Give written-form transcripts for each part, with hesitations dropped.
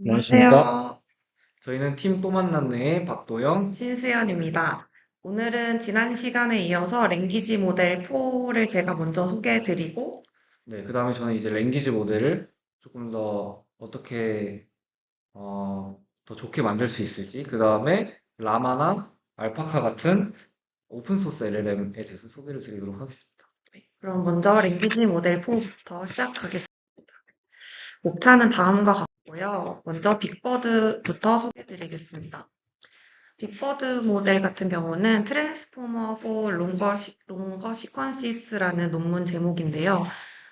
안녕하십니까? 안녕하세요. 저희는 팀 또 만났네, 박도영. 신수연입니다. 오늘은 지난 시간에 이어서 랭귀지 모델 4를 제가 먼저 소개해드리고, 네, 그 다음에 저는 이제 랭귀지 모델을 조금 더 어떻게, 더 좋게 만들 수 있을지, 그 다음에 라마나 알파카 같은 오픈소스 LLM에 대해서 소개를 드리도록 하겠습니다. 그럼 먼저 랭귀지 모델 4부터 시작하겠습니다. 목차는 다음과 같고요. 먼저 빅버드부터 소개해드리겠습니다. 빅버드 모델 같은 경우는 Transformer for Longer Sequences라는 논문 제목인데요.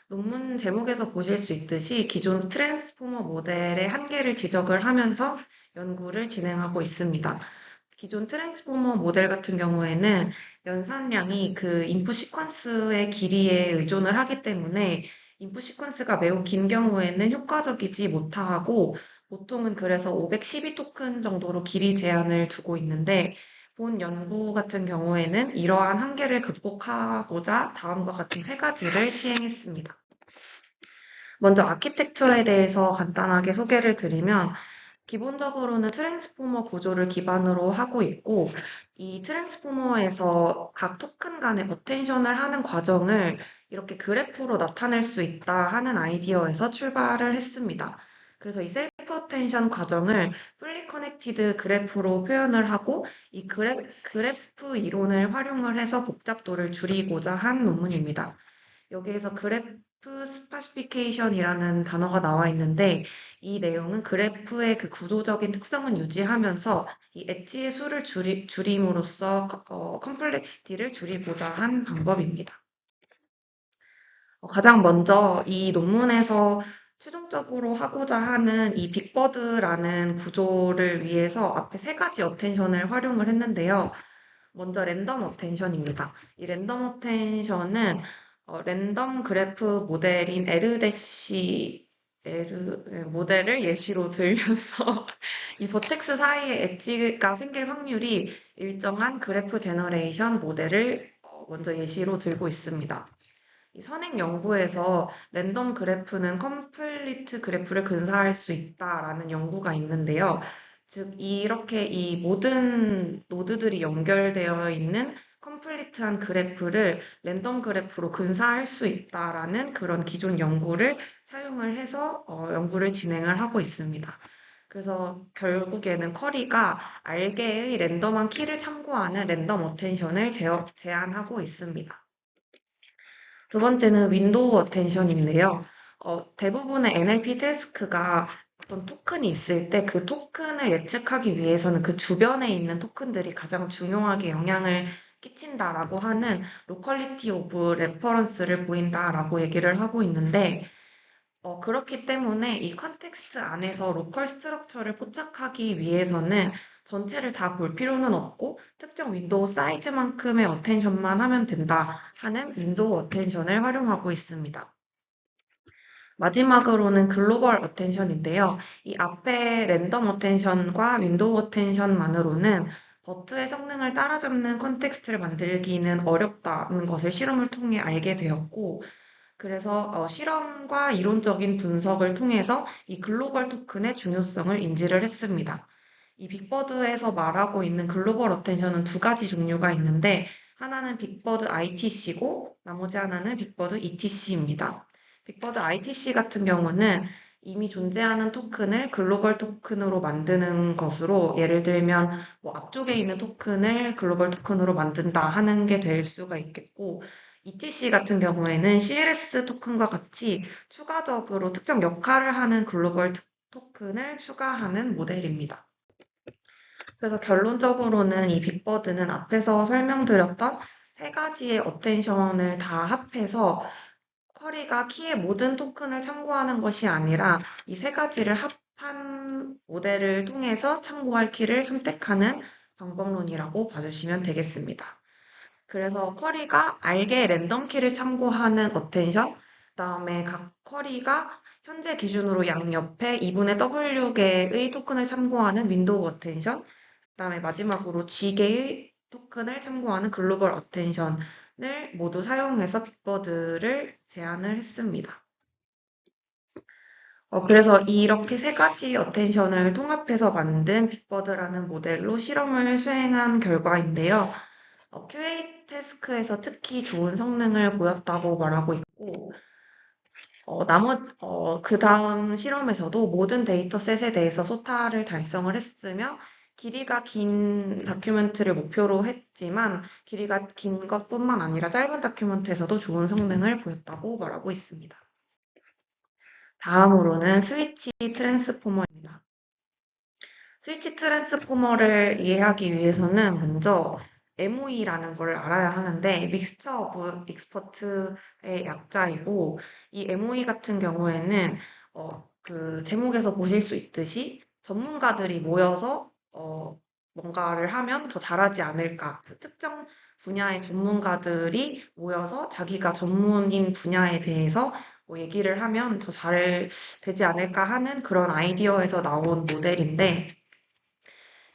논문 제목에서 보실 수 있듯이 기존 트랜스포머 모델의 한계를 지적을 하면서 연구를 진행하고 있습니다. 기존 트랜스포머 모델 같은 경우에는 연산량이 그 인풋 시퀀스의 길이에 의존을 하기 때문에 인풋 시퀀스가 매우 긴 경우에는 효과적이지 못하고 보통은 그래서 512 토큰 정도로 길이 제한을 두고 있는데 본 연구 같은 경우에는 이러한 한계를 극복하고자 다음과 같은 세 가지를 시행했습니다. 먼저 아키텍처에 대해서 간단하게 소개를 드리면 기본적으로는 트랜스포머 구조를 기반으로 하고 있고 이 트랜스포머에서 각 토큰 간의 어텐션을 하는 과정을 이렇게 그래프로 나타낼 수 있다 하는 아이디어에서 출발을 했습니다. 그래서 이 셀프 어텐션 과정을 풀리 커넥티드 그래프로 표현을 하고 이 그래프 이론을 활용을 해서 복잡도를 줄이고자 한 논문입니다. 여기에서 그래프 스파시피케이션이라는 단어가 나와 있는데 이 내용은 그래프의 그 구조적인 특성은 유지하면서 이 엣지의 수를 줄임으로써 컴플렉시티를 줄이고자 한 방법입니다. 가장 먼저 이 논문에서 최종적으로 하고자 하는 이 빅버드라는 구조를 위해서 앞에 세 가지 어텐션을 활용을 했는데요. 먼저 랜덤 어텐션입니다. 이 랜덤 어텐션은 랜덤 그래프 모델인 모델을 예시로 들면서 이 버텍스 사이에 엣지가 생길 확률이 일정한 그래프 제너레이션 모델을 먼저 예시로 들고 있습니다. 이 선행 연구에서 랜덤 그래프는 컴플리트 그래프를 근사할 수 있다라는 연구가 있는데요. 즉, 이렇게 이 모든 노드들이 연결되어 있는 컴플리트한 그래프를 랜덤 그래프로 근사할 수 있다라는 그런 기존 연구를 사용을 해서 연구를 진행을 하고 있습니다. 그래서 결국에는 쿼리가 알게의 랜덤한 키를 참고하는 랜덤 어텐션을 제안하고 있습니다. 두 번째는 윈도우 어텐션인데요. 대부분의 NLP 태스크가 어떤 토큰이 있을 때 그 토큰을 예측하기 위해서는 그 주변에 있는 토큰들이 가장 중요하게 영향을 끼친다라고 하는 로컬리티 오브 레퍼런스를 보인다라고 얘기를 하고 있는데 그렇기 때문에 이 컨텍스트 안에서 로컬 스트럭처를 포착하기 위해서는 전체를 다 볼 필요는 없고 특정 윈도우 사이즈만큼의 어텐션만 하면 된다 하는 윈도우 어텐션을 활용하고 있습니다. 마지막으로는 글로벌 어텐션인데요. 이 앞에 랜덤 어텐션과 윈도우 어텐션만으로는 버트의 성능을 따라잡는 컨텍스트를 만들기는 어렵다는 것을 실험을 통해 알게 되었고, 그래서 실험과 이론적인 분석을 통해서 이 글로벌 토큰의 중요성을 인지를 했습니다. 이 빅버드에서 말하고 있는 글로벌 어텐션은 두 가지 종류가 있는데 하나는 빅버드 ITC고 나머지 하나는 빅버드 ETC입니다. 빅버드 ITC 같은 경우는 이미 존재하는 토큰을 글로벌 토큰으로 만드는 것으로 예를 들면 뭐 앞쪽에 있는 토큰을 글로벌 토큰으로 만든다 하는 게 될 수가 있겠고 ETC 같은 경우에는 CLS 토큰과 같이 추가적으로 특정 역할을 하는 글로벌 토큰을 추가하는 모델입니다. 그래서 결론적으로는 이 빅버드는 앞에서 설명드렸던 세 가지의 어텐션을 다 합해서 쿼리가 키의 모든 토큰을 참고하는 것이 아니라 이 세 가지를 합한 모델을 통해서 참고할 키를 선택하는 방법론이라고 봐주시면 되겠습니다. 그래서 쿼리가 알게 랜덤 키를 참고하는 어텐션, 그다음에 각 쿼리가 현재 기준으로 양옆에 2분의 W개의 토큰을 참고하는 윈도우 어텐션, 그다음에 마지막으로 G개의 토큰을 참고하는 글로벌 어텐션을 모두 사용해서 빅버드를 제안을 했습니다. 그래서 이렇게 세 가지 어텐션을 통합해서 만든 빅버드라는 모델로 실험을 수행한 결과인데요. QA 태스크에서 특히 좋은 성능을 보였다고 말하고 있고, 그 다음 실험에서도 모든 데이터셋에 대해서 소타를 달성을 했으며, 길이가 긴 다큐멘트를 목표로 했지만, 길이가 긴 것뿐만 아니라 짧은 다큐멘트에서도 좋은 성능을 보였다고 말하고 있습니다. 다음으로는 스위치 트랜스포머입니다. 스위치 트랜스포머를 이해하기 위해서는 먼저 MOE라는 걸 알아야 하는데 믹스처 오브 익스퍼트의 약자이고 이 MOE 같은 경우에는 그 제목에서 보실 수 있듯이 전문가들이 모여서 뭔가를 하면 더 잘하지 않을까. 그 특정 분야의 전문가들이 모여서 자기가 전문인 분야에 대해서 뭐 얘기를 하면 더 잘 되지 않을까 하는 그런 아이디어에서 나온 모델인데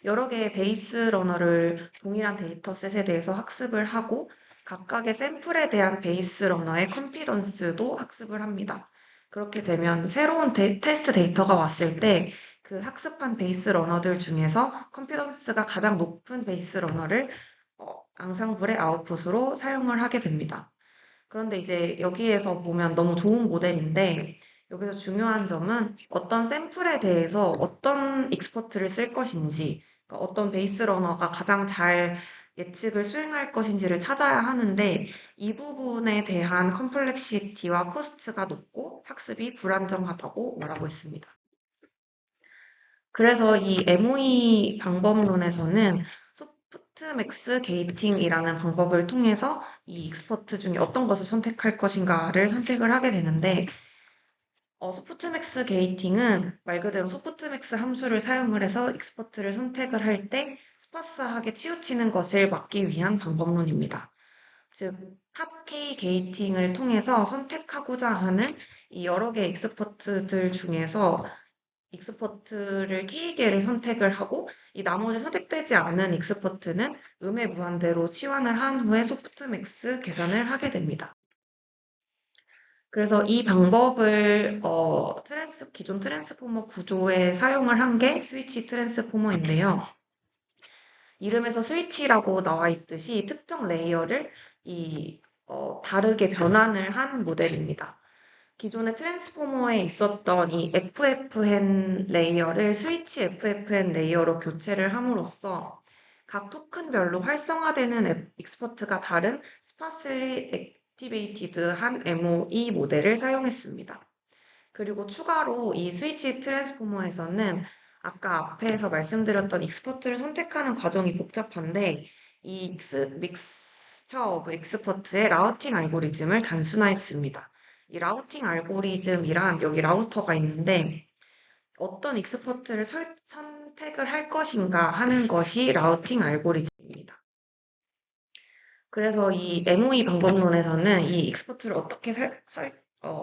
여러 개의 베이스 러너를 동일한 데이터셋에 대해서 학습을 하고 각각의 샘플에 대한 베이스 러너의 컨피던스도 학습을 합니다. 그렇게 되면 새로운 테스트 데이터가 왔을 때 그 학습한 베이스 러너들 중에서 컨피던스가 가장 높은 베이스 러너를 앙상블의 아웃풋으로 사용을 하게 됩니다. 그런데 이제 여기에서 보면 너무 좋은 모델인데 여기서 중요한 점은 어떤 샘플에 대해서 어떤 익스퍼트를 쓸 것인지, 그러니까 어떤 베이스 러너가 가장 잘 예측을 수행할 것인지를 찾아야 하는데 이 부분에 대한 컴플렉시티와 코스트가 높고 학습이 불안정하다고 말하고 있습니다. 그래서 이 MOE 방법론에서는 소프트맥스 게이팅이라는 방법을 통해서 이 익스퍼트 중에 어떤 것을 선택할 것인가를 선택을 하게 되는데 소프트맥스 게이팅은 말 그대로 소프트맥스 함수를 사용을 해서 익스퍼트를 선택을 할 때 스파스하게 치우치는 것을 막기 위한 방법론입니다. 즉, 탑 K 게이팅을 통해서 선택하고자 하는 이 여러 개의 익스퍼트들 중에서 익스퍼트를 K개를 선택을 하고 이 나머지 선택되지 않은 익스퍼트는 음의 무한대로 치환을 한 후에 소프트맥스 계산을 하게 됩니다. 그래서 이 방법을 기존 트랜스포머 구조에 사용을 한 게 스위치 트랜스포머인데요. 이름에서 스위치라고 나와 있듯이 특정 레이어를 다르게 변환을 한 모델입니다. 기존의 트랜스포머에 있었던 이 FFN 레이어를 스위치 FFN 레이어로 교체를 함으로써 각 토큰별로 활성화되는 익스퍼트가 다른 스파슬리 액티베이티드한 MOE 모델을 사용했습니다. 그리고 추가로 이 스위치 트랜스포머에서는 아까 앞에서 말씀드렸던 익스퍼트를 선택하는 과정이 복잡한데 이 믹스처 오브 익스퍼트의 라우팅 알고리즘을 단순화했습니다. 이 라우팅 알고리즘이란 여기 라우터가 있는데 어떤 익스퍼트를 선택을 할 것인가 하는 것이 라우팅 알고리즘입니다. 그래서 이 MOE 방법론에서는 이 익스퍼트를 어떻게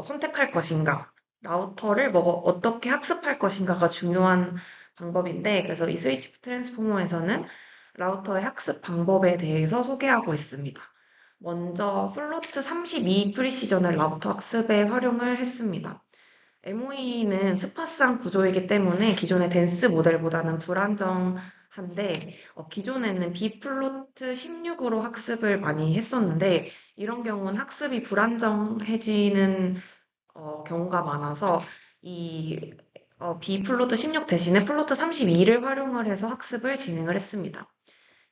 선택할 것인가, 라우터를 어떻게 학습할 것인가가 중요한 방법인데, 그래서 이 스위치 트랜스포머에서는 라우터의 학습 방법에 대해서 소개하고 있습니다. 먼저 플로트 32 프리시전을 라우터 학습에 활용을 했습니다. MOE는 스파스한 구조이기 때문에 기존의 댄스 모델보다는 불안정한데 기존에는 B플로트 16으로 학습을 많이 했었는데 이런 경우는 학습이 불안정해지는 경우가 많아서 이 B플로트 16 대신에 플로트 32를 활용을 해서 학습을 진행을 했습니다.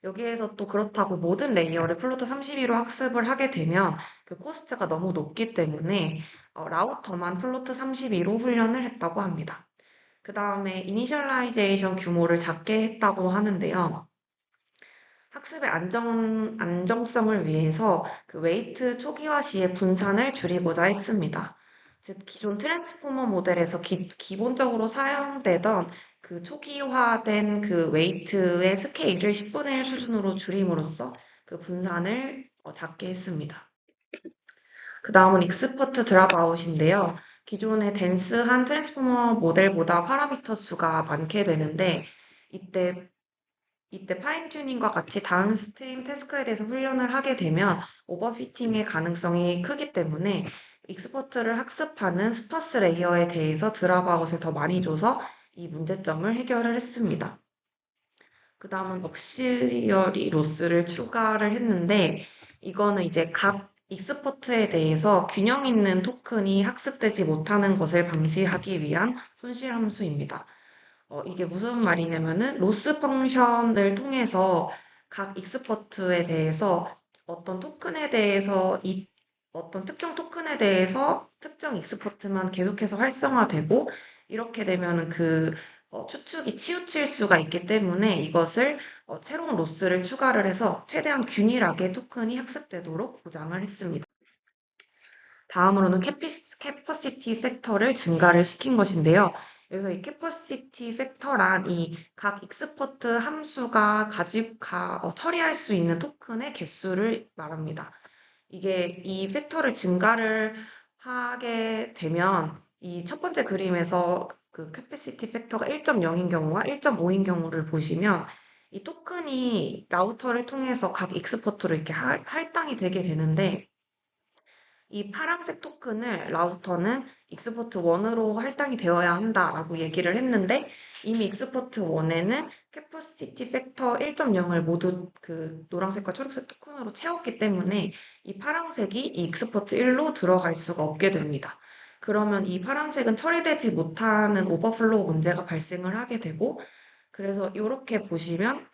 여기에서 또 그렇다고 모든 레이어를 플로트 32로 학습을 하게 되면 그 코스트가 너무 높기 때문에 라우터만 플로트 32로 훈련을 했다고 합니다. 그 다음에 이니셜라이제이션 규모를 작게 했다고 하는데요. 학습의 안정성을 위해서 그 웨이트 초기화 시의 분산을 줄이고자 했습니다. 즉, 기존 트랜스포머 모델에서 기본적으로 사용되던 그 초기화된 그 웨이트의 스케일을 10분의 1 수준으로 줄임으로써 그 분산을 작게 했습니다. 그 다음은 익스퍼트 드랍아웃인데요. 기존의 댄스한 트랜스포머 모델보다 파라미터 수가 많게 되는데 이때 파인 튜닝과 같이 다운스트림 태스크에 대해서 훈련을 하게 되면 오버피팅의 가능성이 크기 때문에 익스퍼트를 학습하는 스파스 레이어에 대해서 드랍아웃을 더 많이 줘서 이 문제점을 해결을 했습니다. 그 다음은 억실리어리 로스를 추가를 했는데 이거는 이제 각 익스퍼트에 대해서 균형 있는 토큰이 학습되지 못하는 것을 방지하기 위한 손실 함수입니다. 이게 무슨 말이냐면은 로스 펑션을 통해서 각 익스퍼트에 대해서 어떤 토큰에 대해서 어떤 특정 토큰에 대해서 특정 익스퍼트만 계속해서 활성화되고 이렇게 되면은 추측이 치우칠 수가 있기 때문에 이것을 새로운 로스를 추가를 해서 최대한 균일하게 토큰이 학습되도록 보장을 했습니다. 다음으로는 캐퍼시티 팩터를 증가를 시킨 것인데요. 여기서 이 캐퍼시티 팩터란 이 각 익스퍼트 함수가 처리할 수 있는 토큰의 개수를 말합니다. 이게 이 팩터를 증가를 하게 되면 이 첫 번째 그림에서 그 캐패시티 팩터가 1.0인 경우와 1.5인 경우를 보시면 이 토큰이 라우터를 통해서 각 익스퍼트로 이렇게 할당이 되게 되는데 이 파란색 토큰을 라우터는 익스포트 1으로 할당이 되어야 한다라고 얘기를 했는데 이미 익스포트 1에는 캐퍼시티 팩터 1.0을 모두 그 노란색과 초록색 토큰으로 채웠기 때문에 이 파란색이 이 익스포트 1로 들어갈 수가 없게 됩니다. 그러면 이 파란색은 처리되지 못하는 오버플로우 문제가 발생을 하게 되고 그래서 이렇게 보시면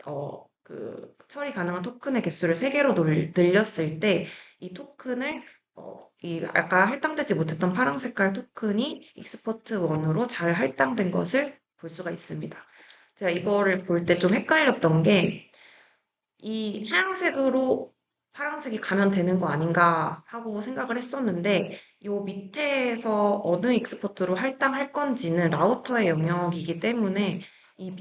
처리 가능한 토큰의 개수를 3개로 늘렸을 때 이 토큰을 이 아까 할당되지 못했던 파란 색깔 토큰이 익스퍼트 1으로 잘 할당된 것을 볼 수가 있습니다. 제가 이거를 볼 때 좀 헷갈렸던 게 이 하얀색으로 파란색이 가면 되는 거 아닌가 하고 생각을 했었는데 이 밑에서 어느 익스퍼트로 할당할 건지는 라우터의 영역이기 때문에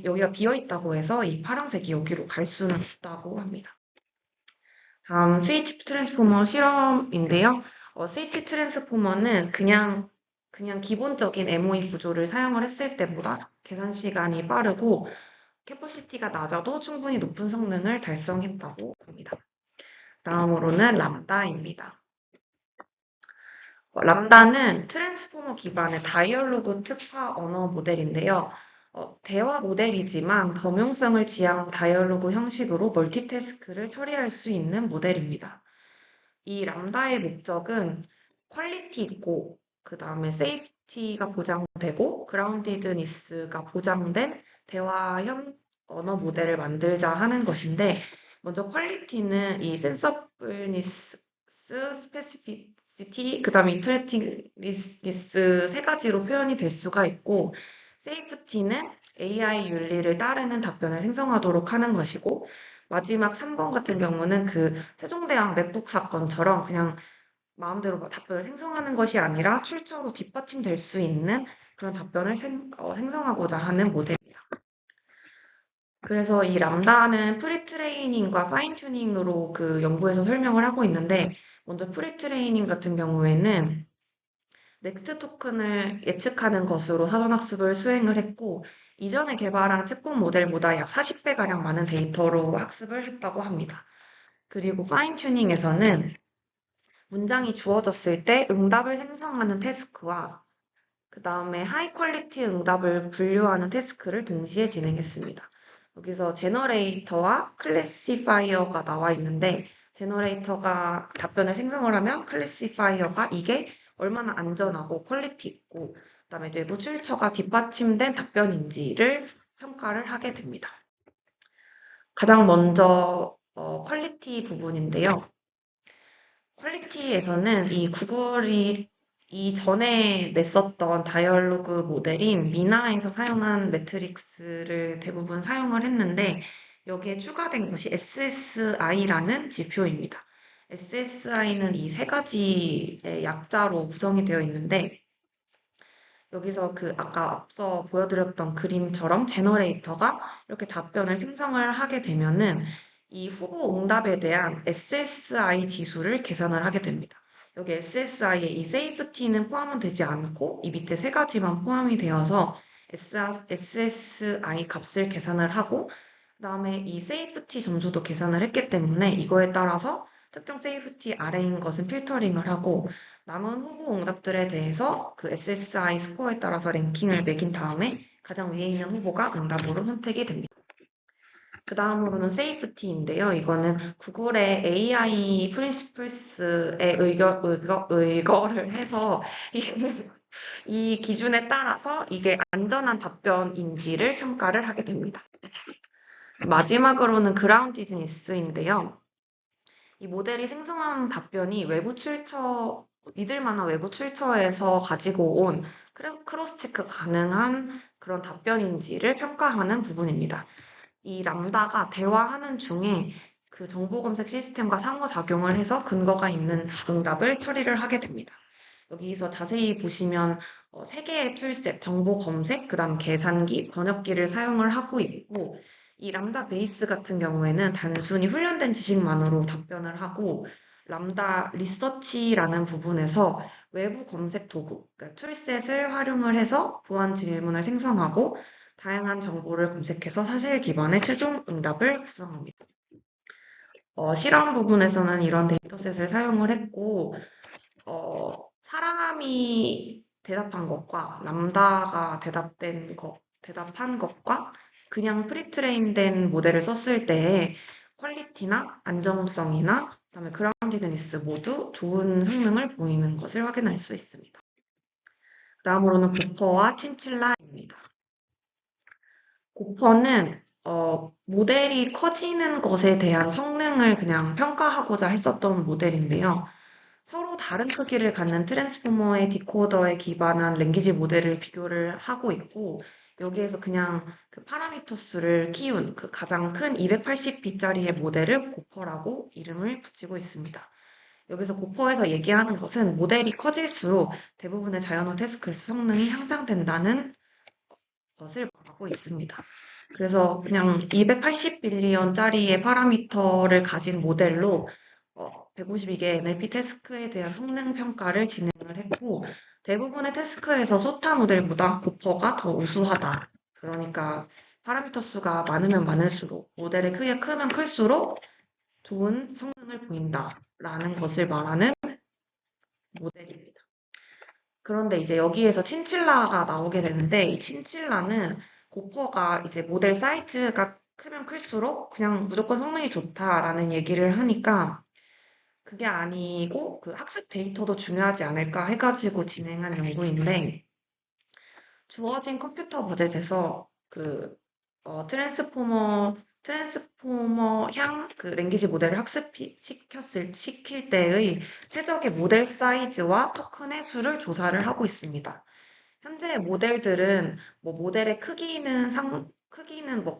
여기가 비어 있다고 해서 이 파란색이 여기로 갈 수는 없다고 합니다. 다음 스위치 트랜스포머 실험인데요. 스위치 트랜스포머는 그냥 기본적인 MOE 구조를 사용을 했을 때보다 계산 시간이 빠르고 캐퍼시티가 낮아도 충분히 높은 성능을 달성했다고 합니다. 다음으로는 람다입니다. 람다는 트랜스포머 기반의 다이얼로그 특화 언어 모델인데요. 대화 모델이지만 범용성을 지향한 다이얼로그 형식으로 멀티태스크를 처리할 수 있는 모델입니다. 이 람다의 목적은 퀄리티 있고 그 다음에 세이프티가 보장되고 그라운디드니스가 보장된 대화형 언어 모델을 만들자 하는 것인데 먼저 퀄리티는 이 센서블니스, 스페시피시티, 그 다음에 인터랙티니스 3가지로 표현이 될 수가 있고 세이프티는 AI 윤리를 따르는 답변을 생성하도록 하는 것이고 마지막 3번 같은 경우는 그 세종대왕 맥북 사건처럼 그냥 마음대로 답변을 생성하는 것이 아니라 출처로 뒷받침될 수 있는 그런 답변을 생성하고자 하는 모델입니다. 그래서 이 람다는 프리트레이닝과 파인튜닝으로 그 연구에서 설명을 하고 있는데 먼저 프리트레이닝 같은 경우에는 넥스트 토큰을 예측하는 것으로 사전학습을 수행을 했고 이전에 개발한 챗봇 모델보다 약 40배가량 많은 데이터로 학습을 했다고 합니다. 그리고 파인튜닝에서는 문장이 주어졌을 때 응답을 생성하는 태스크와 그 다음에 하이 퀄리티 응답을 분류하는 태스크를 동시에 진행했습니다. 여기서 제너레이터와 클래시파이어가 나와 있는데 제너레이터가 답변을 생성을 하면 클래시파이어가 이게 얼마나 안전하고 퀄리티 있고 그다음에 내부 출처가 뒷받침된 답변인지를 평가를 하게 됩니다. 가장 먼저 퀄리티 부분인데요. 퀄리티에서는 이 구글이 이전에 냈었던 다이얼로그 모델인 미나에서 사용한 매트릭스를 대부분 사용을 했는데 여기에 추가된 것이 SSI라는 지표입니다. SSI는 이 3가지의 약자로 구성이 되어 있는데 여기서 아까 앞서 보여드렸던 그림처럼 제너레이터가 이렇게 답변을 생성을 하게 되면은 이 후보 응답에 대한 SSI 지수를 계산을 하게 됩니다. 여기 SSI에 이 세이프티는 포함은 되지 않고 이 밑에 3가지만 포함이 되어서 SSI 값을 계산을 하고 그 다음에 이 세이프티 점수도 계산을 했기 때문에 이거에 따라서 특정 세이프티 아래인 것은 필터링을 하고 남은 후보 응답들에 대해서 그 SSI 스코어에 따라서 랭킹을 매긴 다음에 가장 위에 있는 후보가 응답으로 선택이 됩니다. 그 다음으로는 세이프티인데요. 이거는 구글의 AI 프린시플스에 의거를 해서 이 기준에 따라서 이게 안전한 답변인지를 평가를 하게 됩니다. 마지막으로는 그라운디드니스인데요. 이 모델이 생성한 답변이 믿을 만한 외부 출처에서 가지고 온 크로스 체크 가능한 그런 답변인지를 평가하는 부분입니다. 이 람다가 대화하는 중에 그 정보 검색 시스템과 상호작용을 해서 근거가 있는 응답을 처리를 하게 됩니다. 여기서 자세히 보시면 3개의 툴셋, 정보 검색, 그 다음 계산기, 번역기를 사용을 하고 있고 이 람다 베이스 같은 경우에는 단순히 훈련된 지식만으로 답변을 하고 람다 리서치라는 부분에서 외부 검색 도구, 그러니까 툴셋을 활용을 해서 보안 질문을 생성하고 다양한 정보를 검색해서 사실 기반의 최종 응답을 구성합니다. 실험 부분에서는 이런 데이터셋을 사용을 했고 사람이 대답한 것과 람다가 대답한 것과 그냥 프리트레인된 모델을 썼을 때 퀄리티나 안정성이나 그다음에 그라운디드니스 모두 좋은 성능을 보이는 것을 확인할 수 있습니다. 다음으로는 고퍼와 친칠라입니다. 고퍼는 모델이 커지는 것에 대한 성능을 그냥 평가하고자 했었던 모델인데요. 서로 다른 크기를 갖는 트랜스포머의 디코더에 기반한 랭귀지 모델을 비교를 하고 있고 여기에서 그냥 그 파라미터 수를 키운 그 가장 큰 280b짜리의 모델을 고퍼라고 이름을 붙이고 있습니다. 여기서 고퍼에서 얘기하는 것은 모델이 커질수록 대부분의 자연어 태스크에서 성능이 향상된다는 것을 말하고 있습니다. 그래서 그냥 280빌리언짜리의 파라미터를 가진 모델로 152개 NLP 태스크에 대한 성능 평가를 진행을 했고 대부분의 태스크에서 소타 모델보다 고퍼가 더 우수하다. 그러니까 파라미터 수가 많으면 많을수록 모델의 크기가 크면 클수록 좋은 성능을 보인다라는 것을 말하는 모델입니다. 그런데 이제 여기에서 친칠라가 나오게 되는데 이 친칠라는 고퍼가 이제 모델 사이즈가 크면 클수록 그냥 무조건 성능이 좋다라는 얘기를 하니까 그게 아니고 그 학습 데이터도 중요하지 않을까 해가지고 진행한 연구인데 주어진 컴퓨터 버젯에서 그 트랜스포머향 그 랭귀지 모델을 시킬 때의 최적의 모델 사이즈와 토큰의 수를 조사를 하고 있습니다. 현재 모델들은 뭐 모델의 크기는 뭐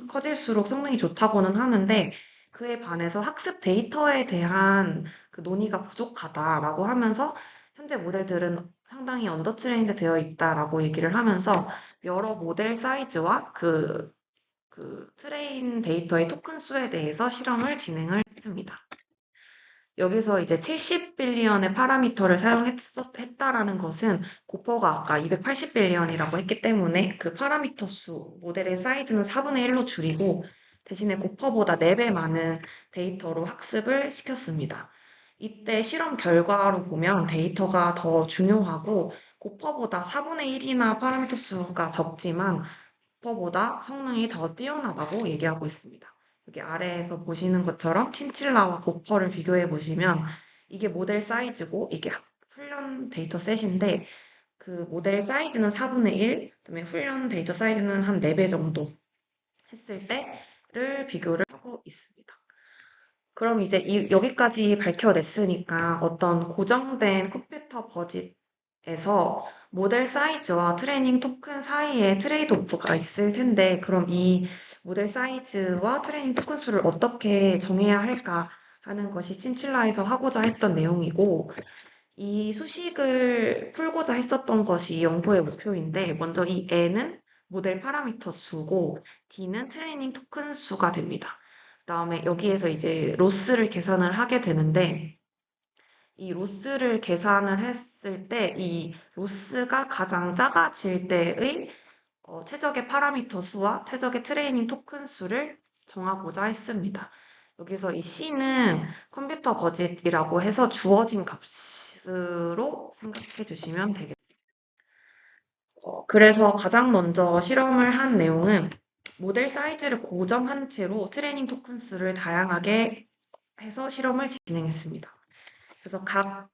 커질수록 성능이 좋다고는 하는데 그에 반해서 학습 데이터에 대한 그 논의가 부족하다라고 하면서 현재 모델들은 상당히 언더 트레인드 되어 있다라고 얘기를 하면서 여러 모델 사이즈와 그 트레인 데이터의 토큰 수에 대해서 실험을 진행을 했습니다. 여기서 이제 70빌리언의 파라미터를 사용했다라는 것은 고퍼가 아까 280빌리언이라고 했기 때문에 그 파라미터 수, 모델의 사이즈는 4분의 1로 줄이고 대신에 고퍼보다 4배 많은 데이터로 학습을 시켰습니다. 이때 실험 결과로 보면 데이터가 더 중요하고 고퍼보다 4분의 1이나 파라미터 수가 적지만 고퍼보다 성능이 더 뛰어나다고 얘기하고 있습니다. 여기 아래에서 보시는 것처럼 친칠라와 고퍼를 비교해 보시면 이게 모델 사이즈고 이게 훈련 데이터 셋인데 그 모델 사이즈는 4분의 1, 그다음에 훈련 데이터 사이즈는 한 4배 정도 했을 때를 비교를 하고 있습니다. 그럼 이제 여기까지 밝혀냈으니까 어떤 고정된 컴퓨터 버짓에서 모델 사이즈와 트레이닝 토큰 사이에 트레이드 오프가 있을 텐데 그럼 이 모델 사이즈와 트레이닝 토큰 수를 어떻게 정해야 할까 하는 것이 친칠라에서 하고자 했던 내용이고 이 수식을 풀고자 했었던 것이 이 연구의 목표인데 먼저 이 N은 모델 파라미터 수고 D는 트레이닝 토큰 수가 됩니다. 그다음에 여기에서 이제 로스를 계산을 하게 되는데 이 로스를 계산을 했을 때 이 로스가 가장 작아질 때의 최적의 파라미터 수와 최적의 트레이닝 토큰 수를 정하고자 했습니다. 여기서 이 C는 컴퓨터 버짓이라고 해서 주어진 값으로 생각해 주시면 되겠습니다. 그래서 가장 먼저 실험을 한 내용은 모델 사이즈를 고정한 채로 트레이닝 토큰 수를 다양하게 해서 실험을 진행했습니다. 그래서 각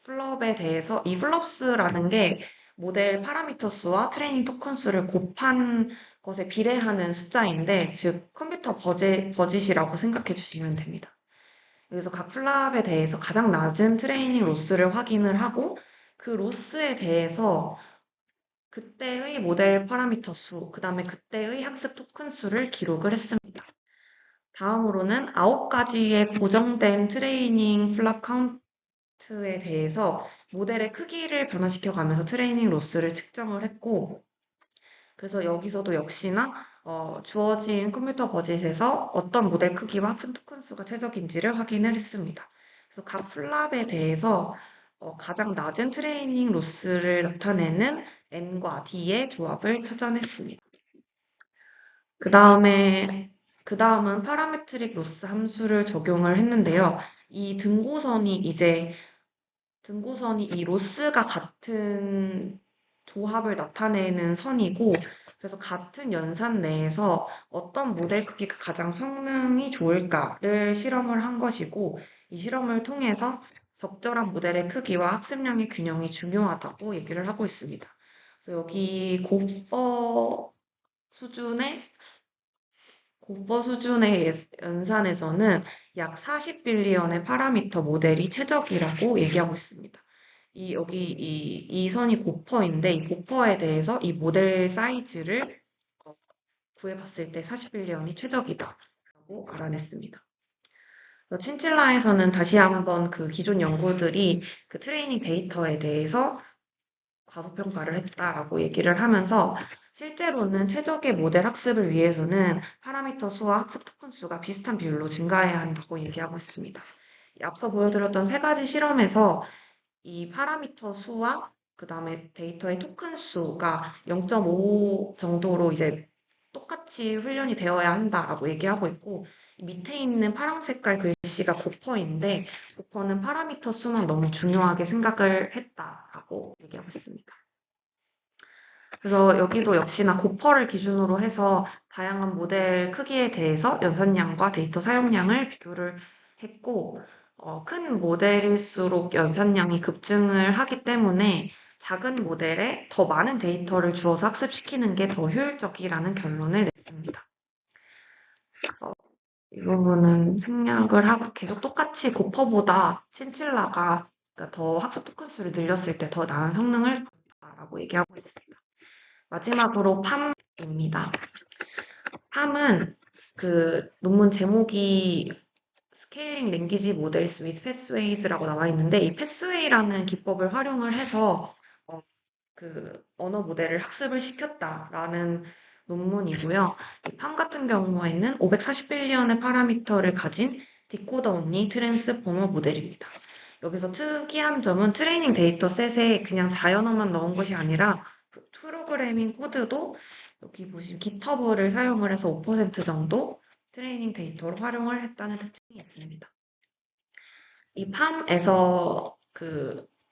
플롭에 대해서 이 플롭스라는 게 모델 파라미터 수와 트레이닝 토큰 수를 곱한 것에 비례하는 숫자인데, 즉 컴퓨터 버짓이라고 생각해 주시면 됩니다. 그래서 각 플랍에 대해서 가장 낮은 트레이닝 로스를 확인을 하고 그 로스에 대해서 그때의 모델 파라미터 수, 그 다음에 그때의 학습 토큰 수를 기록을 했습니다. 다음으로는 9가지의 고정된 트레이닝 플랍 카운트에 대해서 모델의 크기를 변화시켜 가면서 트레이닝 로스를 측정을 했고, 그래서 여기서도 역시나 주어진 컴퓨터 버짓에서 어떤 모델 크기와 학습 토큰 수가 최적인지를 확인을 했습니다. 그래서 각 플랍에 대해서 가장 낮은 트레이닝 로스를 나타내는 N과 D의 조합을 찾아냈습니다. 그 다음은 파라메트릭 로스 함수를 적용을 했는데요. 이 등고선이 이 로스가 같은 조합을 나타내는 선이고, 그래서 같은 연산 내에서 어떤 모델 크기가 가장 성능이 좋을까를 실험을 한 것이고, 이 실험을 통해서 적절한 모델의 크기와 학습량의 균형이 중요하다고 얘기를 하고 있습니다. 그래서 여기 고퍼 수준의 연산에서는 약 40빌리언의 파라미터 모델이 최적이라고 얘기하고 있습니다. 이 선이 고퍼인데, 이 고퍼에 대해서 이 모델 사이즈를 구해봤을 때 40빌리언이 최적이다라고 알아냈습니다. 친칠라에서는 다시 한번 그 기존 연구들이 그 트레이닝 데이터에 대해서 과소평가를 했다라고 얘기를 하면서, 실제로는 최적의 모델 학습을 위해서는 파라미터 수와 학습 토큰 수가 비슷한 비율로 증가해야 한다고 얘기하고 있습니다. 앞서 보여드렸던 3가지 실험에서 이 파라미터 수와 그 다음에 데이터의 토큰 수가 0.5 정도로 이제 똑같이 훈련이 되어야 한다라고 얘기하고 있고, 밑에 있는 파란 색깔 글씨가 고퍼인데, 고퍼는 파라미터 수만 너무 중요하게 생각을 했다라고 얘기하고 있습니다. 그래서 여기도 역시나 고퍼를 기준으로 해서 다양한 모델 크기에 대해서 연산량과 데이터 사용량을 비교를 했고, 큰 모델일수록 연산량이 급증을 하기 때문에 작은 모델에 더 많은 데이터를 주어서 학습시키는 게 더 효율적이라는 결론을 냈습니다. 이 부분은 생략을 하고 계속 똑같이 고퍼보다 친칠라가 더 학습 토큰 수를 늘렸을 때 더 나은 성능을 보였다라고 얘기하고 있습니다. 마지막으로 팜입니다. 팜은 그 논문 제목이 스케일링 랭귀지 모델스 with 패스웨이즈라고 나와 있는데, 이 패스웨이라는 기법을 활용을 해서 그 언어 모델을 학습을 시켰다라는 논문이고요. 이 팜 같은 경우에는 540빌리언의 파라미터를 가진 디코더 온리 트랜스포머 모델입니다. 여기서 특이한 점은 트레이닝 데이터셋에 그냥 자연어만 넣은 것이 아니라 프로그래밍 코드도 여기 보시면 깃허브를 사용을 해서 5% 정도 트레이닝 데이터로 활용을 했다는 특징이 있습니다. 이 팜에서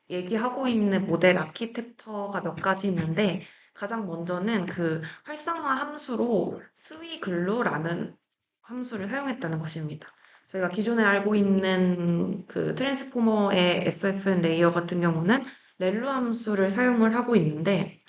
얘기하고 있는 모델 아키텍처가 몇 가지 있는데, 가장 먼저는 그 활성화 함수로 스위글루라는 함수를 사용했다는 것입니다. 저희가 기존에 알고 있는 그 트랜스포머의 FFN 레이어 같은 경우는 렐루 함수를 사용을 하고 있는데,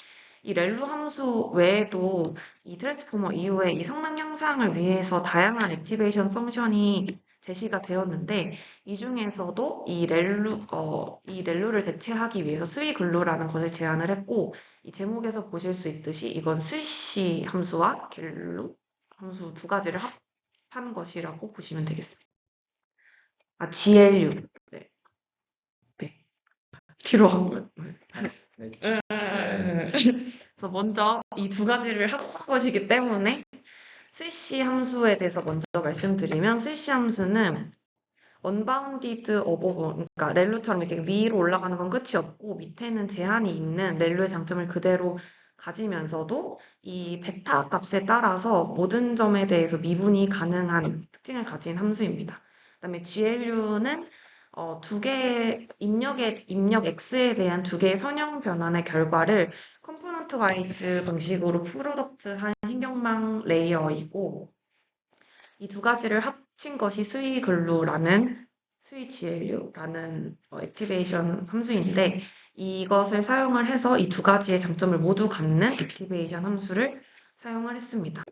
이 렐루 함수 외에도 이 트랜스포머 이후에 이 성능 향상을 위해서 다양한 액티베이션 펑션이 제시가 되었는데, 이 중에서도 이 렐루를 대체하기 위해서 스위글루라는 것을 제안을 했고, 이 제목에서 보실 수 있듯이 이건 스위시 함수와 겔루 함수 2가지를 합한 것이라고 보시면 되겠습니다. GLU. 네. 뒤로 간 거. 네. 그래서 먼저 이 2가지를 합한 것이기 때문에 스위시 함수에 대해서 먼저 말씀드리면, 스위시 함수는 언바운디드 그러니까 렐루처럼 이렇게 위로 올라가는 건 끝이 없고 밑에는 제한이 있는 렐루의 장점을 그대로 가지면서도 이 베타 값에 따라서 모든 점에 대해서 미분이 가능한 특징을 가진 함수입니다. 그다음에 GLU는 두 개의 입력 X에 대한 두 개의 선형 변환의 결과를 컴포넌트 와이즈 방식으로 프로덕트한 신경망 레이어이고 이 두 가지를 합친 것이 스위 GLU라는 액티베이션 함수인데 이것을 사용을 해서 이 두 가지의 장점을 모두 갖는 액티베이션 함수를 사용을 했습니다.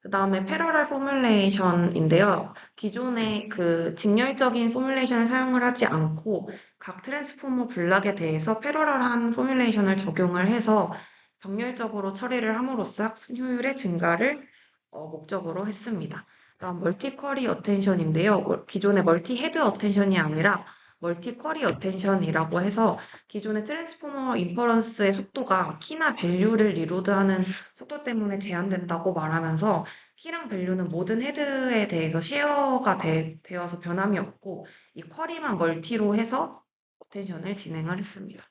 그 다음에 패러럴 포뮬레이션인데요. 기존의 그 직렬적인 포뮬레이션을 사용을 하지 않고 각 트랜스포머 블락에 대해서 패러럴한 포뮬레이션을 적용을 해서 병렬적으로 처리를 함으로써 학습 효율의 증가를 목적으로 했습니다. 그다음 멀티 쿼리 어텐션인데요. 기존의 멀티 헤드 어텐션이 아니라 멀티 쿼리 어텐션이라고 해서 기존의 트랜스포머 인퍼런스의 속도가 키나 밸류를 리로드하는 속도 때문에 제한된다고 말하면서 키랑 밸류는 모든 헤드에 대해서 쉐어가 되어서 변함이 없고 이 쿼리만 멀티로 해서 어텐션을 진행을 했습니다.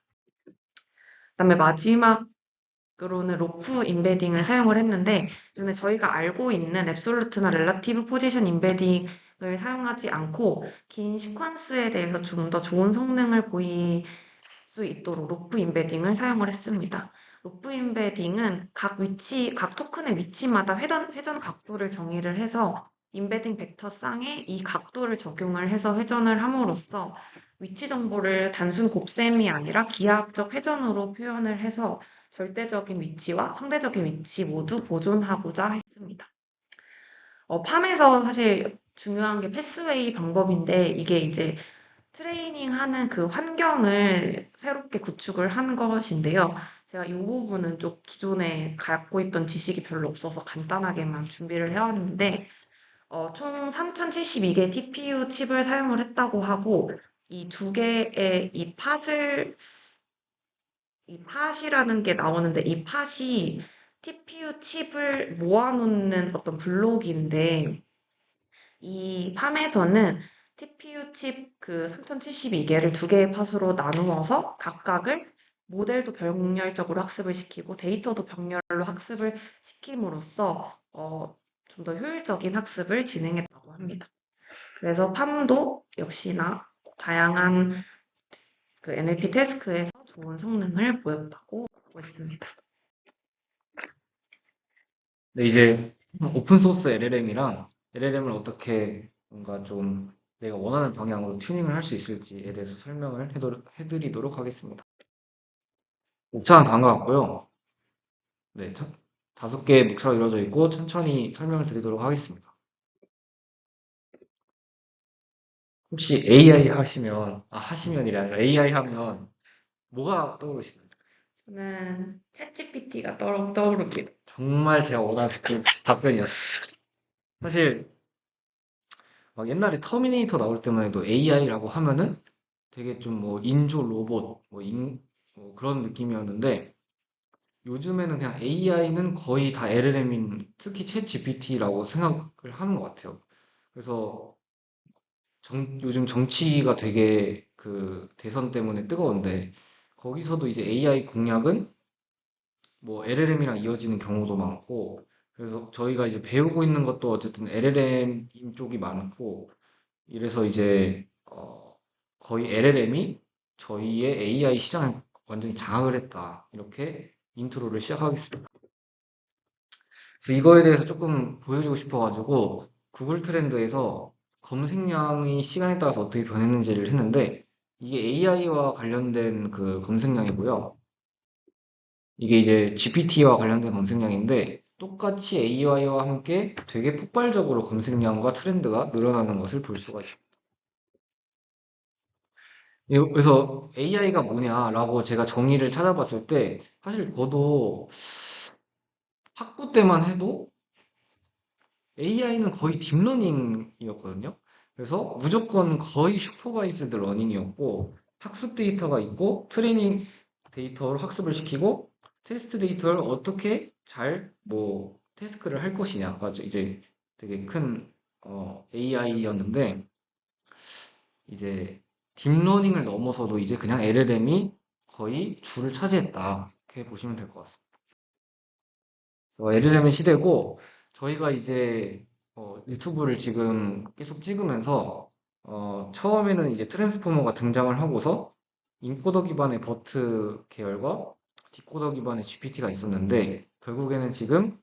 그다음에 마지막으로는 로프 임베딩을 사용을 했는데 그러면 저희가 알고 있는 앱솔루트나 렐라티브 포지션 임베딩을 사용하지 않고 긴 시퀀스에 대해서 좀 더 좋은 성능을 보일 수 있도록 로프 임베딩을 사용을 했습니다. 로프 임베딩은 각 토큰의 위치마다 회전 각도를 정의를 해서 임베딩 벡터 쌍에 이 각도를 적용을 해서 회전을 함으로써 위치 정보를 단순 곱셈이 아니라 기하학적 회전으로 표현을 해서 절대적인 위치와 상대적인 위치 모두 보존하고자 했습니다. 팜에서 사실 중요한 게 패스웨이 방법인데 이게 이제 트레이닝하는 그 환경을 새롭게 구축을 한 것인데요. 제가 이 부분은 좀 기존에 갖고 있던 지식이 별로 없어서 간단하게만 준비를 해왔는데, 총 3072개 TPU 칩을 사용을 했다고 하고, 이 두 개의 이 팟이라는 게 나오는데, 이 팟이 TPU 칩을 모아놓는 어떤 블록인데, 이 팜에서는 TPU 칩 그 3072개를 두 개의 팟으로 나누어서 각각을 모델도 병렬적으로 학습을 시키고 데이터도 병렬로 학습을 시킴으로써 좀 더 효율적인 학습을 진행했다고 합니다. 그래서 팜도 역시나 다양한 그 NLP 태스크에서 좋은 성능을 보였다고 하고 있습니다. 네, 이제 오픈소스 LLM이랑 LLM을 어떻게 뭔가 좀 내가 원하는 방향으로 튜닝을 할 수 있을지에 대해서 설명을 해드리도록 하겠습니다. 목차는 다음과 같고요. 네, 5개의 목차로 이루어져 있고 천천히 설명을 드리도록 하겠습니다. 혹시 AI 하시면이 아니라 AI 하면 뭐가 떠오르시나요? 저는 챗GPT가 떠오릅니다. 정말 제가 원하는 그 답변이었어요. 사실 막 옛날에 터미네이터 나올 때만 해도 AI라고 하면은 되게 좀 뭐 인조 로봇 뭐 그런 느낌이었는데 요즘에는 그냥 AI는 거의 다 LLM인 특히 챗 GPT라고 생각을 하는 것 같아요. 그래서 요즘 정치가 되게 그 대선 때문에 뜨거운데 거기서도 이제 AI 공약은 뭐 LLM이랑 이어지는 경우도 많고 그래서 저희가 이제 배우고 있는 것도 어쨌든 LLM 쪽이 많고 이래서 이제 거의 LLM이 저희의 AI 시장을 완전히 장악을 했다. 이렇게 인트로를 시작하겠습니다. 그래서 이거에 대해서 조금 보여주고 싶어가지고 구글 트렌드에서 검색량이 시간에 따라서 어떻게 변했는지를 했는데 이게 AI와 관련된 그 검색량이고요. 이게 이제 GPT와 관련된 검색량인데 똑같이 AI와 함께 되게 폭발적으로 검색량과 트렌드가 늘어나는 것을 볼 수가 있습니다. 그래서 AI가 뭐냐라고 제가 정의를 찾아봤을 때 사실 저도 학부 때만 해도 AI는 거의 딥러닝이었거든요. 그래서 무조건 거의 슈퍼바이즈드 러닝이었고 학습 데이터가 있고 트레이닝 데이터로 학습을 시키고 테스트 데이터를 어떻게 잘 뭐 태스크를 할 것이냐가 이제 되게 큰 AI였는데 이제 딥러닝을 넘어서도 이제 그냥 LLM이 거의 줄을 차지했다. 이렇게 보시면 될 것 같습니다. LLM의 시대고, 저희가 이제 유튜브를 지금 계속 찍으면서 처음에는 이제 트랜스포머가 등장을 하고서 인코더 기반의 버트 계열과 디코더 기반의 GPT가 있었는데, 결국에는 지금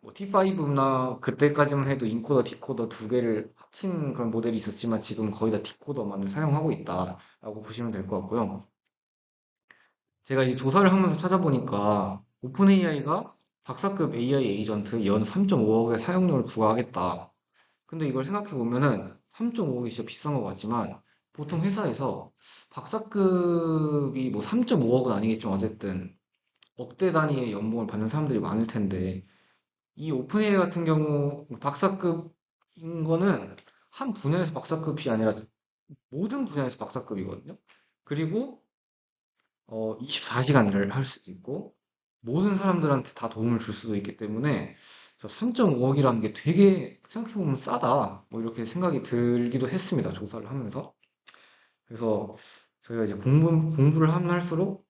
뭐 T5나 그때까지만 해도 인코더, 디코더 두 개를 합친 그런 모델이 있었지만 지금 거의 다 디코더만을 사용하고 있다라고 보시면 될 것 같고요. 제가 이제 조사를 하면서 찾아보니까 오픈 AI가 박사급 AI 에이전트 연 3.5억의 사용료를 부과하겠다. 근데 이걸 생각해 보면은 3.5억이 진짜 비싼 것 같지만 보통 회사에서 박사급이 뭐 3.5억은 아니겠지만 어쨌든 억대 단위의 연봉을 받는 사람들이 많을 텐데 이 오픈 AI 같은 경우 박사급인 거는 한 분야에서 박사급이 아니라 모든 분야에서 박사급이거든요. 그리고 24시간 일을 할 수도 있고, 모든 사람들한테 다 도움을 줄 수도 있기 때문에, 저 3.5억이라는 게 되게 생각해보면 싸다. 뭐 이렇게 생각이 들기도 했습니다. 조사를 하면서. 그래서 저희가 이제 공부를 하면 할수록,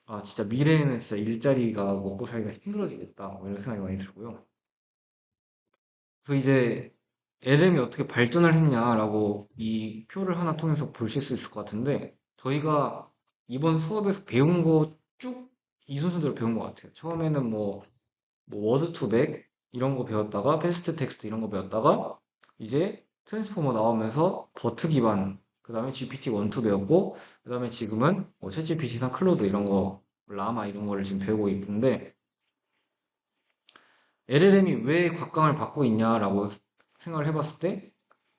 아, 진짜 미래에는 진짜 일자리가 먹고 살기가 힘들어지겠다. 뭐 이런 생각이 많이 들고요. 그래서 이제 LM이 어떻게 발전을 했냐라고 이 표를 하나 통해서 보실 수 있을 것 같은데, 저희가 이번 수업에서 배운 거 쭉 이 순서대로 배운 것 같아요. 처음에는 뭐 워드 투백 이런 거 배웠다가 패스트 텍스트 이런 거 배웠다가 이제 트랜스포머 나오면서 버트 기반 그 다음에 GPT 1, 2 배웠고 그 다음에 지금은 뭐 챗GPT나 클로드 이런 거 라마 이런 거를 지금 배우고 있는데 LLM이 왜 곽강을 받고 있냐라고 생각을 해봤을 때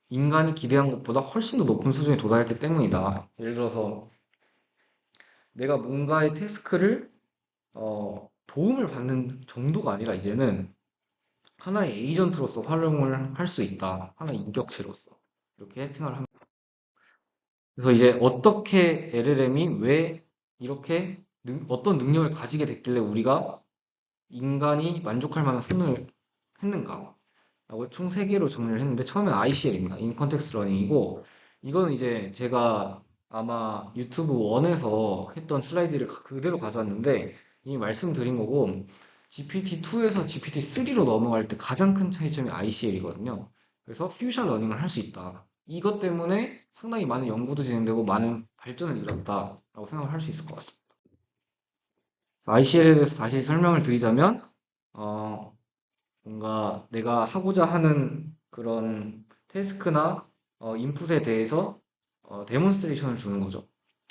인간이 기대한 것보다 훨씬 더 높은 수준에 도달했기 때문이다. 예를 들어서 내가 뭔가의 태스크를 도움을 받는 정도가 아니라 이제는 하나의 에이전트로서 활용을 할 수 있다. 하나의 인격체로서. 이렇게 생각을 합니다. 그래서 이제 어떻게 LLM이 왜 이렇게 어떤 능력을 가지게 됐길래 우리가 인간이 만족할 만한 성능을 했는가? 라고 총 3개로 정리를 했는데 처음엔 ICL입니다. In Context Learning이고 이건 이제 제가 아마 유튜브 1에서 했던 슬라이드를 그대로 가져왔는데 이미 말씀드린 거고 GPT-2에서 GPT-3로 넘어갈 때 가장 큰 차이점이 ICL이거든요. 그래서 퓨전 러닝을 할 수 있다. 이것 때문에 상당히 많은 연구도 진행되고 많은 발전을 이뤘다라고 생각을 할 수 있을 것 같습니다. ICL에 대해서 다시 설명을 드리자면 뭔가 내가 하고자 하는 그런 태스크나 인풋에 대해서 데몬스트레이션을 주는 거죠.